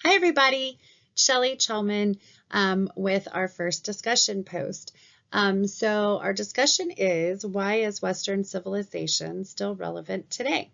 Hi, everybody. Shelley Chalman with our first discussion post. So our discussion is, why is Western civilization still relevant today?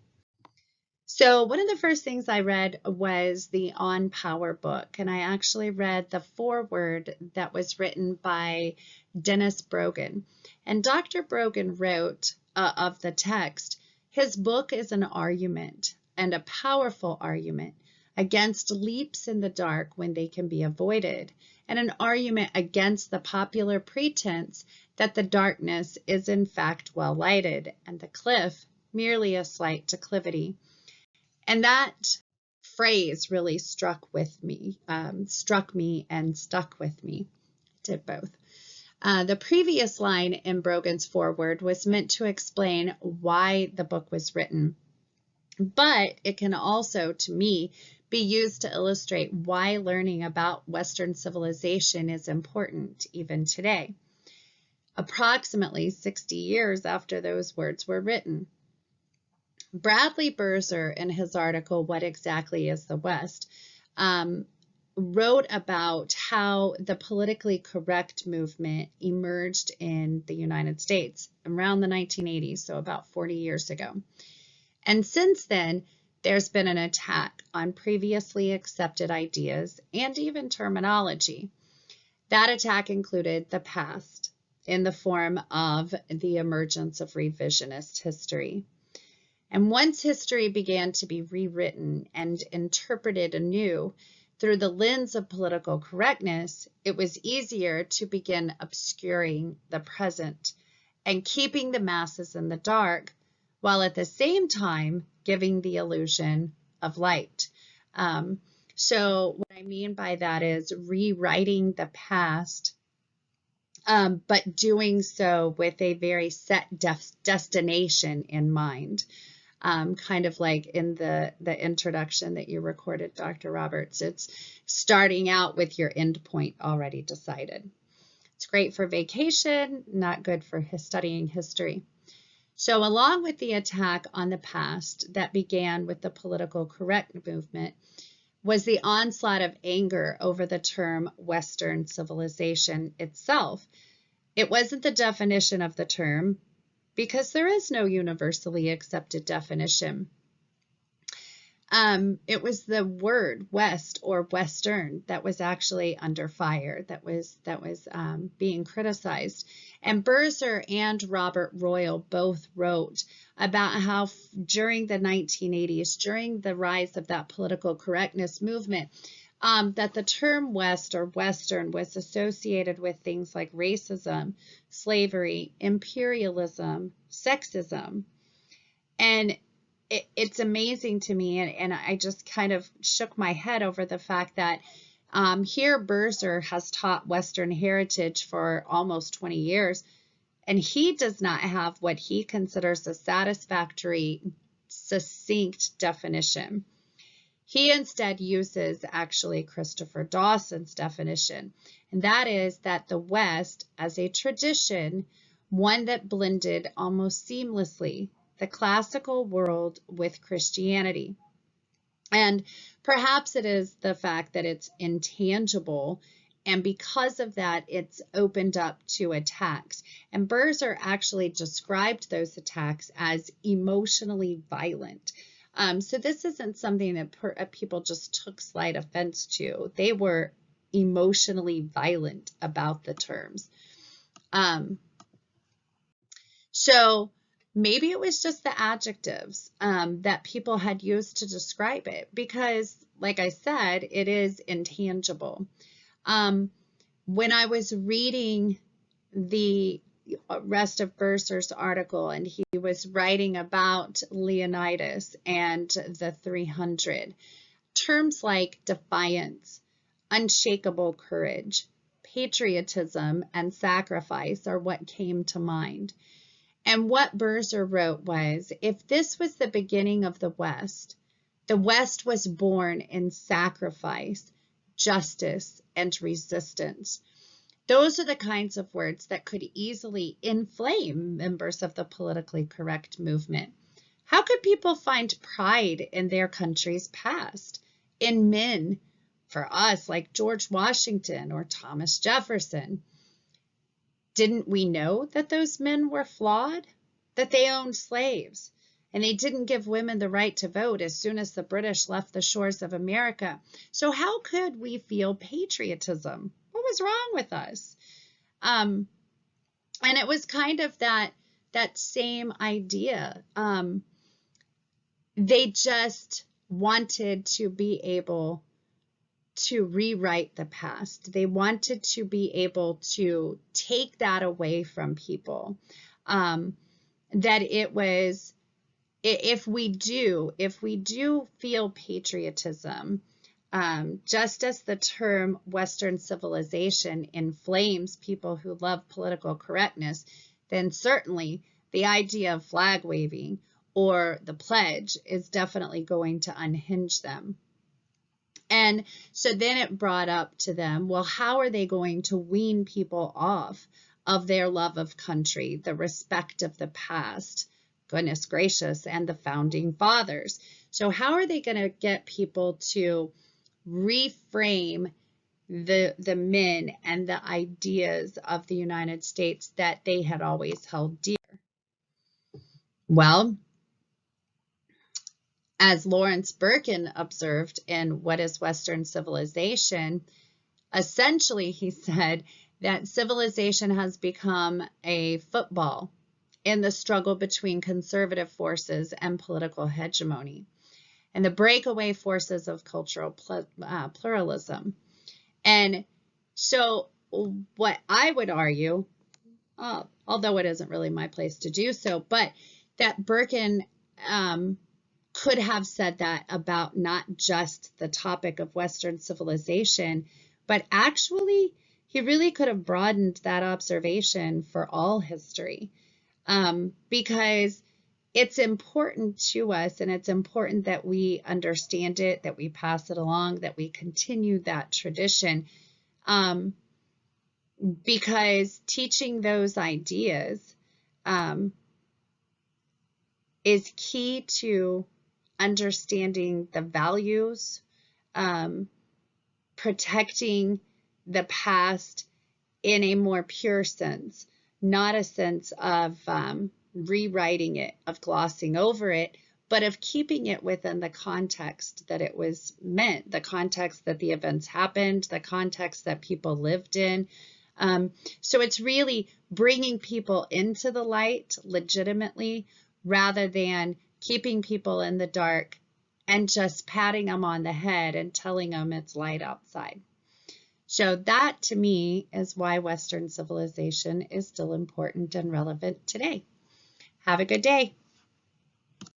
So one of the first things I read was the On Power book, and I actually read the foreword that was written by Dennis Brogan. And Dr. Brogan wrote of the text, his book is an argument, and a powerful argument, against leaps in the dark when they can be avoided, and an argument against the popular pretense that the darkness is in fact well lighted, and the cliff merely a slight declivity. And that phrase really struck me and stuck with me. Did both. The previous line in Brogan's foreword was meant to explain why the book was written, but it can also, to me, be used to illustrate why learning about Western civilization is important even today, approximately 60 years after those words were written. Bradley Birzer, in his article, What Exactly is the West, wrote about how the politically correct movement emerged in the United States around the 1980s, so about 40 years ago. And since then, there's been an attack on previously accepted ideas and even terminology. That attack included the past in the form of the emergence of revisionist history. And once history began to be rewritten and interpreted anew through the lens of political correctness, it was easier to begin obscuring the present and keeping the masses in the dark, while at the same time giving the illusion of light. So what I mean by that is rewriting the past, but doing so with a very set destination in mind. Kind of like in the introduction that you recorded, Dr. Roberts. It's starting out with your end point already decided. It's great for vacation, not good for studying history. So along with the attack on the past that began with the political correct movement was the onslaught of anger over the term Western civilization itself. It wasn't the definition of the term, because there is no universally accepted definition. It was the word West or Western that was actually under fire, that was being criticized. And Birzer and Robert Royal both wrote about how during the 1980s, during the rise of that political correctness movement, that the term West or Western was associated with things like racism, slavery, imperialism, sexism. And it's amazing to me, and I just kind of shook my head over the fact that here Birzer has taught Western heritage for almost 20 years, and he does not have what he considers a satisfactory, succinct definition. He instead uses actually Christopher Dawson's definition, and that is that the West as a tradition, one that blended almost seamlessly the classical world with Christianity. And perhaps it is the fact that it's intangible, and because of that, it's opened up to attacks. And Birzer actually described those attacks as emotionally violent. So this isn't something that people just took slight offense to. They were emotionally violent about the terms. So maybe it was just the adjectives that people had used to describe it, because, like I said, it is intangible. When I was reading the rest of Birzer's article, and he was writing about Leonidas and the 300, terms like defiance, unshakable courage, patriotism, and sacrifice are what came to mind. And what Birzer wrote was, if this was the beginning of the West was born in sacrifice, justice, and resistance. Those are the kinds of words that could easily inflame members of the politically correct movement. How could people find pride in their country's past, in men for us, like George Washington or Thomas Jefferson, didn't we know that those men were flawed? That they owned slaves? And they didn't give women the right to vote as soon as the British left the shores of America. So how could we feel patriotism? What was wrong with us? And it was kind of that same idea. They just wanted to be able to rewrite the past. They wanted to be able to take that away from people. That it was, if we do feel patriotism, just as the term Western civilization inflames people who love political correctness, then certainly the idea of flag waving or the pledge is definitely going to unhinge them. And so then it brought up to them, well, how are they going to wean people off of their love of country, the respect of the past, goodness gracious, and the founding fathers? So how are they going to get people to reframe the men and the ideas of the United States that they had always held dear? Well, as Lawrence Birkin observed in What is Western Civilization, essentially he said that civilization has become a football in the struggle between conservative forces and political hegemony, and the breakaway forces of cultural pluralism. And so what I would argue, although it isn't really my place to do so, but that Birkin could have said that about not just the topic of Western civilization, but actually he really could have broadened that observation for all history, because it's important to us, and it's important that we understand it, that we pass it along, that we continue that tradition, because teaching those ideas is key to understanding the values, protecting the past in a more pure sense, not a sense of rewriting it, of glossing over it, but of keeping it within the context that it was meant, the context that the events happened, the context that people lived in. So it's really bringing people into the light legitimately, rather than keeping people in the dark and just patting them on the head and telling them it's light outside. So that, to me, is why Western civilization is still important and relevant today. Have a good day.